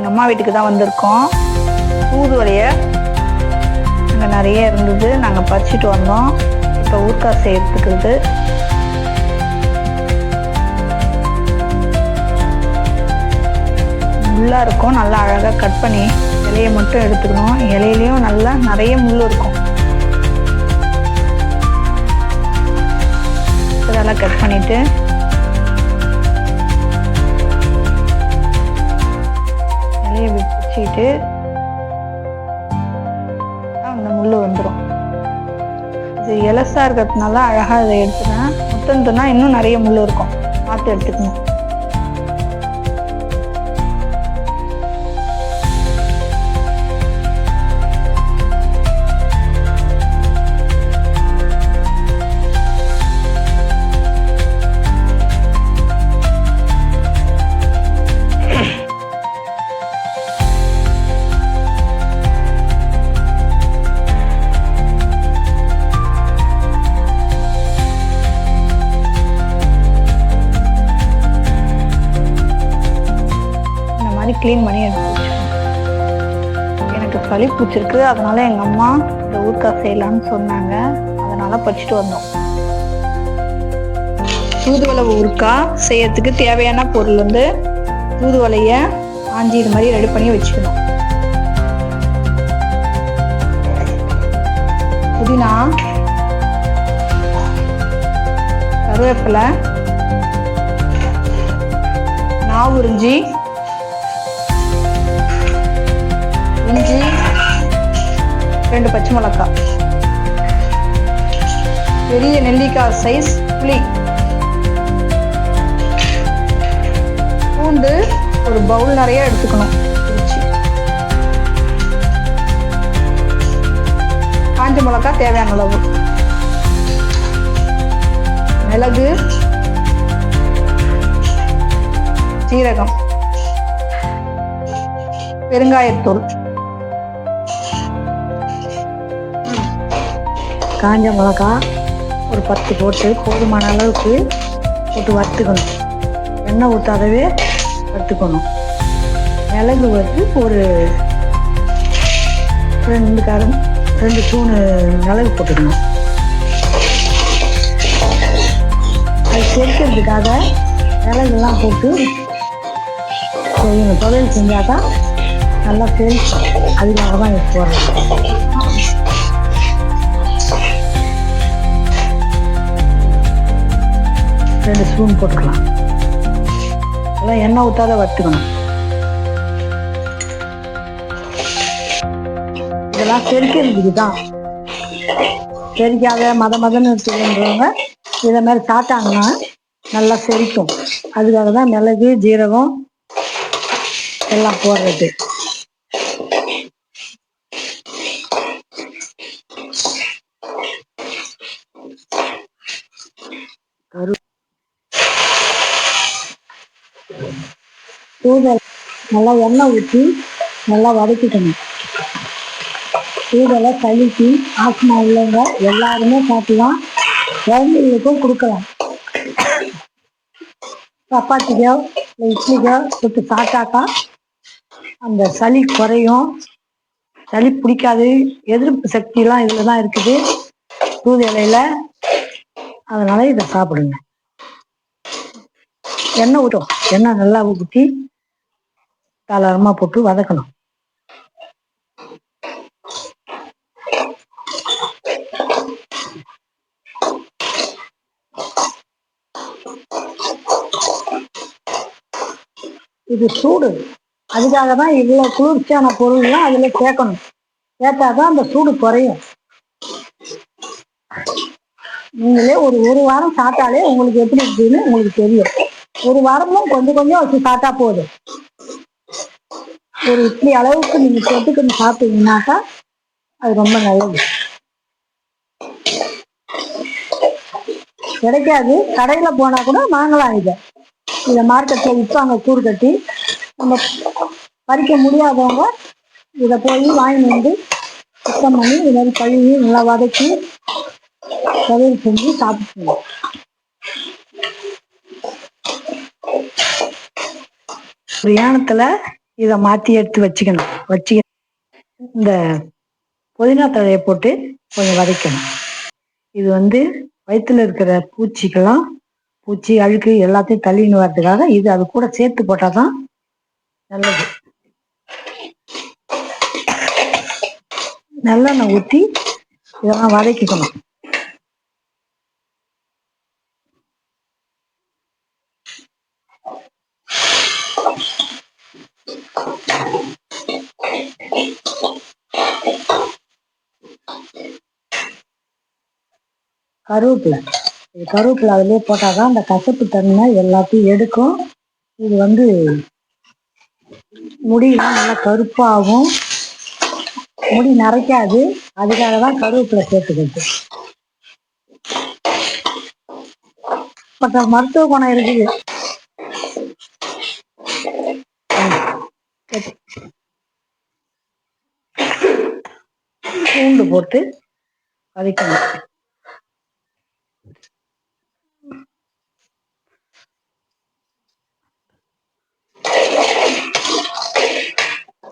அம்மா வீட்டுக்கு தான் வந்திருக்கோம். தூதுவளைய அங்கே நிறைய இருந்தது, நாங்கள் பறிச்சுட்டு வந்தோம். இப்போ ஊறுகாய் செய்யறதுக்கு முள்ளாக இருக்கும், நல்லா அழகாக கட் பண்ணி இலையை மட்டும் எடுத்துக்கணும். இலையிலையும் நல்லா நிறைய முள் இருக்கும், இதெல்லாம் கட் பண்ணிட்டு பிடிச்சிட்டு அந்த முள் வந்துடும். இது எலசா இருக்கிறதுனால அழகாக இதை எடுத்துனேன். முத்தந்துனா இன்னும் நிறைய முள் இருக்கும், பார்த்து எடுத்துக்கணும். க்ளீன் பண்ணி எடுத்து எனக்கு சளி பிடிச்சிருக்கு, அதனால எங்கள் அம்மா இந்த ஊறுகாய் செய்யலான்னு சொன்னாங்க, அதனால பறிச்சுட்டு வந்தோம். தூதுவளை ஊறுகாய் செய்யறதுக்கு தேவையான பொருள் வந்து தூதுவளைய ஆஞ்சி இது மாதிரி ரெடி பண்ணி வச்சுக்கணும். புதினா, கருவேப்பிலை, நாவுரிஞ்சி, இஞ்சி, 2 பச்சை மிளகாய், பெரிய நெல்லிக்காய் சைஸ் புளி, பூண்டு ஒரு பவுல் நிறைய எடுத்துக்கணும், காஞ்ச மிளகாய் தேவையான அளவு, மிளகு, சீரகம், பெருங்காயத்தூள், காஞ்ச மிளகா ஒரு 10 போட்டு போதுமான அளவுக்கு போட்டு வறுத்துக்கணும். எண்ணெய் ஊற்றாதவே வறுத்துக்கணும். மிளகு வந்து ஒரு 2 ஸ்பூனு மிளகு போட்டுக்கணும். அது செரிக்கிறதுக்காக மிளகுலாம் போட்டு செய்யணும். தொழில் செஞ்சால் தான் நல்லா செரிக்கும், அதுக்காக தான் இது போடுறது. 2 ஸ்பூன் போட்டுக்கலாம். எல்லாம் எண்ணெய் ஊற்றாத வறுத்துக்கணும். இதெல்லாம் செரிக்கிறதுக்கு தான், செரிக்காத மதன்னு இருக்குதுன்றவங்க இதை மாதிரி சாப்பிட்டாங்கன்னா நல்லா செரிக்கும். அதுக்காக தான் மிளகு, ஜீரகம் எல்லாம் போடுறது. தூதல் நல்லா எண்ணெய் ஊற்றி நல்லா வதக்கிக்கணும். தூதலை கழுக்கி ஆஸ்மா உள்ளவங்க எல்லாருமே சாப்பிடலாம், குழந்தைகளுக்கும் கொடுக்கலாம். சப்பாத்திக்கோ இல்லை இட்லிக்கோ கொடுத்து சாப்பிட்டாக்கா அந்த சளி குறையும், சளி பிடிக்காது, எதிர்ப்பு சக்தியெல்லாம் இதில் தான் இருக்குது தூது இலையில. அதனால இதை சாப்பிடுங்க. எண்ணெய் ஊற்றும், எண்ணெய் நல்லா ஊற்றி தாராளமாக போட்டு வதக்கணும். இது சூடு, அதுக்காக தான் இவ்வளோ குளிர்ச்சியான பொருள்லாம் அதில் சேர்க்கணும். சேர்த்தாதான் அந்த சூடு குறையும். நீங்களே ஒரு வாரம் சாப்பிட்டாலே உங்களுக்கு எப்படி இருக்குதுன்னு உங்களுக்கு தெரியும். ஒரு வாரமும் கொஞ்சம் கொஞ்சம் வச்சு சாப்பிட்டா போதும். ஒரு இட்லி அளவுக்கு நீங்க தொட்டுக்கணும் சாப்பிட்டீங்கன்னாக்கா அது ரொம்ப நல்லது. கிடைக்காது, கடையில போனா கூட வாங்கலாம். இதை மார்க்கெட்ல விற்பாங்க கூறு கட்டி. நம்ம பறிக்க முடியாதவங்க இதை போய் வாங்கி வந்து சுத்தம் பண்ணி இது மாதிரி கழுவி நல்லா வதக்கி சமையல் செஞ்சு சாப்பிட்டுருவோம். ஒரு யானத்துல இதை மாற்றி எடுத்து வச்சுக்கணும். இந்த புதினா தழையை போட்டு கொஞ்சம் வதக்கணும். இது வயிற்றுல இருக்கிற பூச்சி அழுக்கு எல்லாத்தையும் தள்ளின்னு வர்றதுக்காக இது அது கூட சேர்த்து போட்டாதான் நல்லது. நல்லெண்ணெய் ஊற்றி இதெல்லாம் வதக்கிக்கணும். கருவேப்பிலை அதிலே போட்டாதான் அந்த கசப்பு தன்மை எல்லாத்தையும் எடுக்கும். இது முடியெல்லாம் நல்லா கருப்பாகும், முடி நரைக்காது. அதுக்காக தான் கருவேப்பிலை சேர்த்துக்கிறது. மருத்துவ குணம் இருக்குது. பூண்டு போட்டு வதக்கணும்.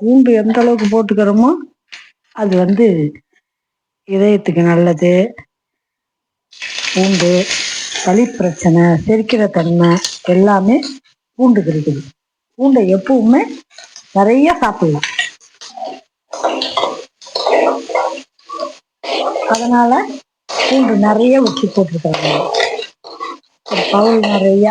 பூண்டு எந்த அளவுக்கு போட்டுக்கிறோமோ அது இதயத்துக்கு நல்லது. பூண்டு சளி பிரச்சனை, செரிக்கிற தன்மை எல்லாமே பூண்டுக்கு இருக்குது. பூண்டை எப்பவுமே நிறைய சாப்பிடலாம். அதனால பூண்டு நிறைய வச்சு போட்டுருக்காங்க. ஒரு பவுல் நிறைய.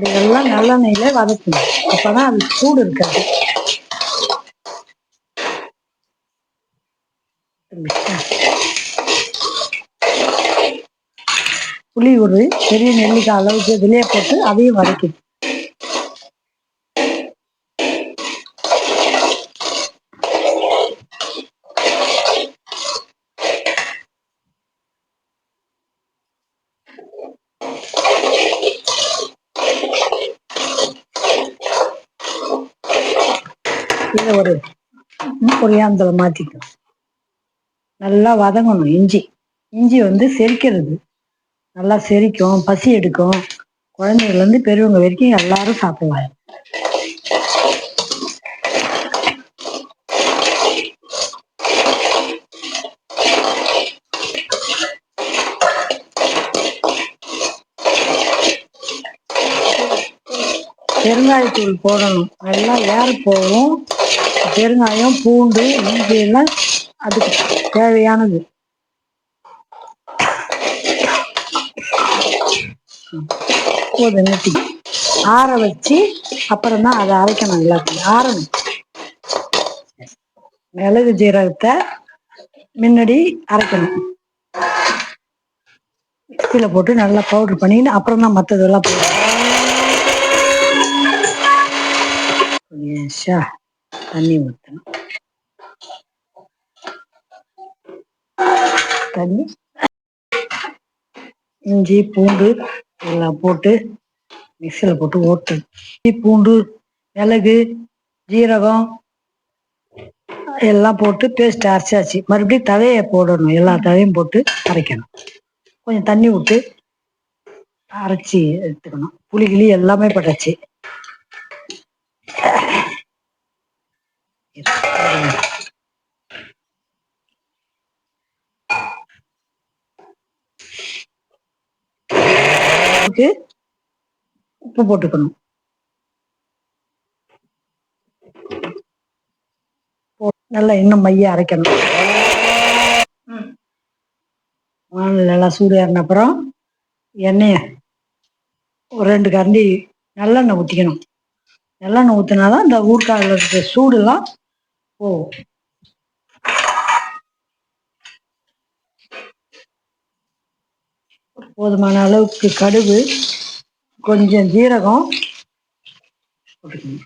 இதெல்லாம் நல்லெண்ணெயில வதக்கணும். அப்பதான் அது சூடு இருக்காது. புளி ஒரு பெரிய நெல்லிக்காய் அளவுக்கு இதுலயே போட்டு அதையும் வதக்கணும். இதை ஒரு ஏந்தலை மாற்றிக்கணும். நல்லா வதங்கணும். இஞ்சி செரிக்கிறது, நல்லா செரிக்கும், பசி எடுக்கும். குழந்தைங்கள்லேருந்து பெரியவங்க வரைக்கும் எல்லாரும் சாப்பிடுவாங்க. பெருங்காயத்தூள் போடணும். நல்லா ஏற போகும். பெருங்காயம், பூண்டு, இஞ்சி எல்லாம் அதுக்கு தேவையானது. ஆற வச்சு அப்புறம் தான் அதை அரைக்கணும். எல்லாத்தையும் ஆறணும். மிளகு ஜீரகத்தை முன்னாடி அரைக்கணும். மிக்சியில போட்டு நல்லா பவுடர் பண்ணின்னு அப்புறம் தான் மற்றதெல்லாம் போடணும். தண்ணி ஊற்றணும். தண்ணி, இஞ்சி பூண்டு எல்லாம் போட்டு மிக்சியில் போட்டு ஓட்டு. இஞ்சி பூண்டு மிளகு ஜீரகம் எல்லாம் போட்டு பேஸ்ட் அரைச்சாச்சு. மறுபடியும் தழையை போடணும். எல்லா தழையும் போட்டு அரைக்கணும். கொஞ்சம் தண்ணி விட்டு அரைச்சி எடுத்துக்கணும். புளிகிளி எல்லாமே போட்டாச்சு. உப்பு போட்டுக்கணும். நல்லா இன்னும் மைய அரைக்கணும். வானல் நல்லா சூடு ஏறின அப்புறம் எண்ணெயை ஒரு 2 கரண்டி நல்லெண்ணெய் ஊற்றிக்கணும். நல்லெண்ணெய் ஊற்றினாதான் இந்த ஊறுகாயில் இருக்கிற சூடுலாம் போகும். போதுமான அளவுக்கு கடுகு, கொஞ்சம் ஜீரகம் போட்டுக்கணும்.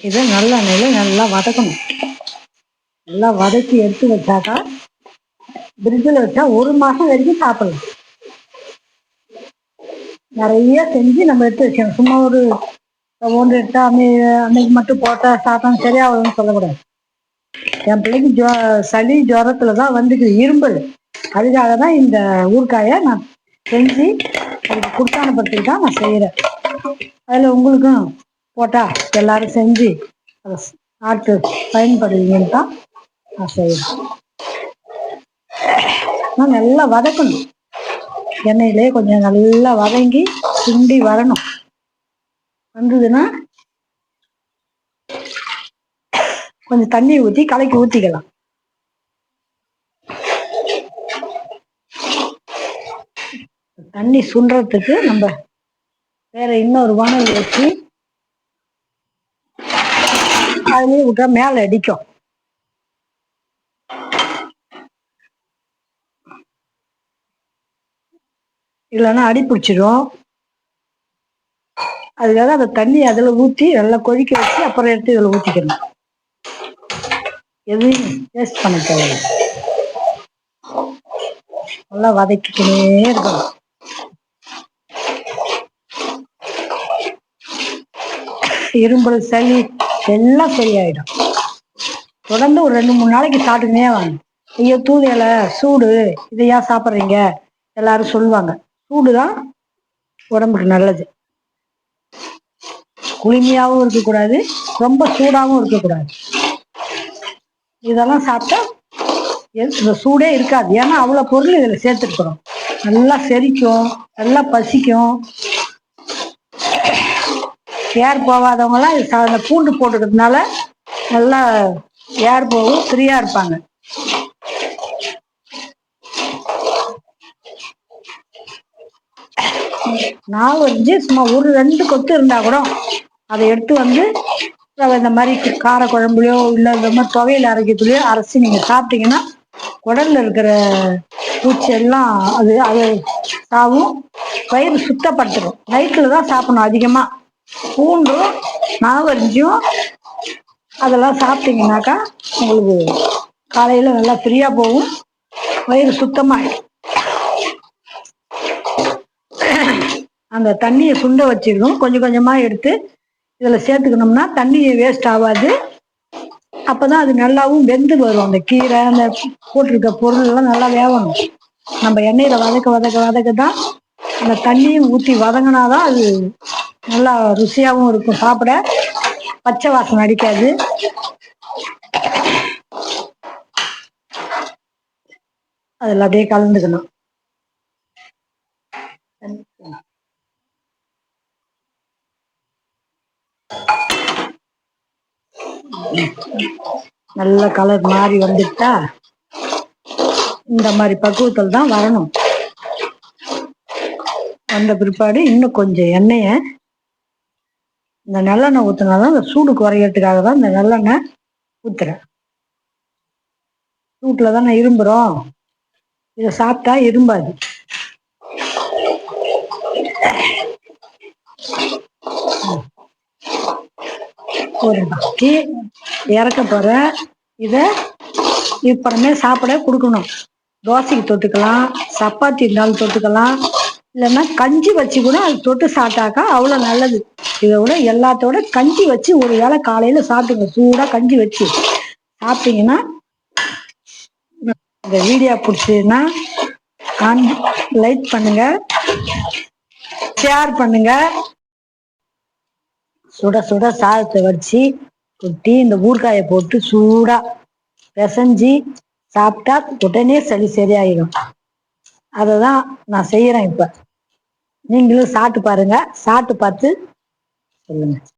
இதை நல்லெண்ணெயில் நல்லா வதக்கணும். நல்லா வதக்கி எடுத்து வச்சாக்கா ஃப்ரிட்ஜில் வச்சா 1 மாதம் வரைக்கும் சாப்பிடலாம். நிறைய செஞ்சு நம்ம எடுத்து வச்சோம். சும்மா ஒரு ஒன்று எடுத்தா அன்னைக்கு மட்டும் போட்டால் சாப்பிட்டா சரியாகுதுன்னு சொல்லக்கூடாது. என் பிள்ளைக்கு சளி ஜுரத்துல தான் வந்துக்குது, இரும்பல். அதுக்காக தான் இந்த ஊறுகாயை நான் செஞ்சு அதுக்கு கொடுத்தானப்படுத்திட்டு தான் நான் செய்கிறேன். அதில் உங்களுக்கும் போட்டால் எல்லாரும் செஞ்சு அதை சாப்பிட்டு பயன்படுவீங்கன்னு தான் நான் செய்கிறேன். நான் நல்லா வதக்கணும். எண்ணெயிலே கொஞ்சம் நல்லா வதங்கி சுண்டி வரணும். வந்ததுன்னா கொஞ்சம் தண்ணி ஊற்றி கலக்கி ஊற்றிக்கலாம். தண்ணி சுண்டுறதுக்கு நம்ம வேற இன்னொரு வானல் வச்சு அதுலேயே விட்டா மேலே அடிக்கும். இல்லைன்னா அடி பிடிச்சிடும். அதுக்காக அந்த தண்ணி அதில் ஊற்றி நல்லா கொதிக்க வச்சு அப்புறம் எடுத்து இதில் ஊற்றிக்கணும். எதுவும் வேஸ்ட் பண்ண தேவையில்லை. நல்லா வதக்கிக்கிட்டே இருக்கணும். இரும்பல், சளி எல்லாம் சரியாயிடும். தொடர்ந்து ஒரு 2-3 நாளைக்கு சாப்பிட்டுக்கினே வாங்க. ஐயோ தூது இலை சூடு, இதை ஏன் சாப்பிட்றீங்க எல்லாரும் சொல்லுவாங்க. சூடு தான் உடம்புக்கு நல்லது. குளுமையாகவும் இருக்கக்கூடாது, ரொம்ப சூடாகவும் இருக்கக்கூடாது. இதெல்லாம் சாப்பிட்டா இந்த சூடே இருக்காது. ஏன்னா அவ்வளோ பொருள் இதில் சேர்த்துருக்குறோம். நல்லா செரிக்கும், நல்லா பசிக்கும். ஏர் போகாதவங்கலாம் இந்த பூண்டு போட்டுக்கிறதுனால நல்லா ஏர் போகும், ஃப்ரீயாக இருப்பாங்க. நான் வச்சு சும்மா ஒரு 2 கொத்து இருந்தால் கூட அதை எடுத்து வந்து இந்த மாதிரி கார குழம்புலையோ இல்லை இந்த மாதிரி துவையல் அரைக்கிறதுலையோ அரைச்சி நீங்கள் சாப்பிட்டீங்கன்னா உடலில் இருக்கிற பூச்சி எல்லாம் அது சாவும், வயிறு சுத்தப்படுத்திடும். நைட்டில் தான் சாப்பிடணும் அதிகமாக. பூண்டும் நாவரிஞ்சும் அதெல்லாம் சாப்பிட்டீங்கன்னாக்கா உங்களுக்கு காலையில் நல்லா ஃப்ரீயாக போகும், வயிறு சுத்தமாகிடும். அந்த தண்ணியை சுண்ட வச்சிருக்கோம். கொஞ்சம் கொஞ்சமாக எடுத்து இதில் சேர்த்துக்கணும்னா தண்ணி வேஸ்ட் ஆகாது. அப்போ தான் அது நல்லாவும் வெந்து வரும். அந்த கீரை, அந்த போட்டிருக்க பொருள் எல்லாம் நல்லா வேகணும். நம்ம எண்ணெயில் வதக்க தான் அந்த தண்ணியும் ஊற்றி வதங்கினாதான் அது நல்லா ருசியாகவும் இருக்கும். சாப்பிட பச்சை வாசனை அடிக்காது. அதில் அப்படியே கலந்துக்கணும். நல்ல கலர் மாறி வந்துட்டா இந்த மாதிரி பக்குவத்தில் தான் வரணும். வந்த பிற்பாடு இன்னும் கொஞ்சம் எண்ணெயை இந்த நல்லெண்ணெய் ஊற்றினாதான் அந்த சூடு குறையறதுக்காக தான் இந்த நல்லெண்ணெய் ஊற்றுறேன். சூட்டில் தானே இரும்புறோம், இதை சாப்பிட்டா இரும்பாது. ஒரு பாக்கி இறக்க போற இதை இப்பறமே சாப்பிட கொடுக்கணும். தோசைக்கு தொட்டுக்கலாம், சப்பாத்தி இருந்தாலும் தொட்டுக்கலாம், இல்லைன்னா கஞ்சி வச்சு கூட அது தொட்டு சாப்பிட்டாக்கா அவ்வளோ நல்லது. இதை விட எல்லாத்தோட கஞ்சி வச்சு ஒரு வேளை காலையில் சாப்பிட்டுங்க. சூடாக கஞ்சி வச்சு சாப்பிட்டீங்கன்னா. இந்த வீடியோ பிடிச்சதுன்னா லைக் பண்ணுங்க, ஷேர் பண்ணுங்க. சுட சுட சாதத்தை வச்சு கொட்டி இந்த ஊறுகாயை போட்டு சூடா பிசைஞ்சு சாப்பிட்டா உடனே சளி சரியாயிடும். அதை தான் நான் செய்யறேன். இப்ப நீங்களும் சாப்பிட்டு பாருங்க. சாப்பிட்டு பார்த்து சொல்லுங்க.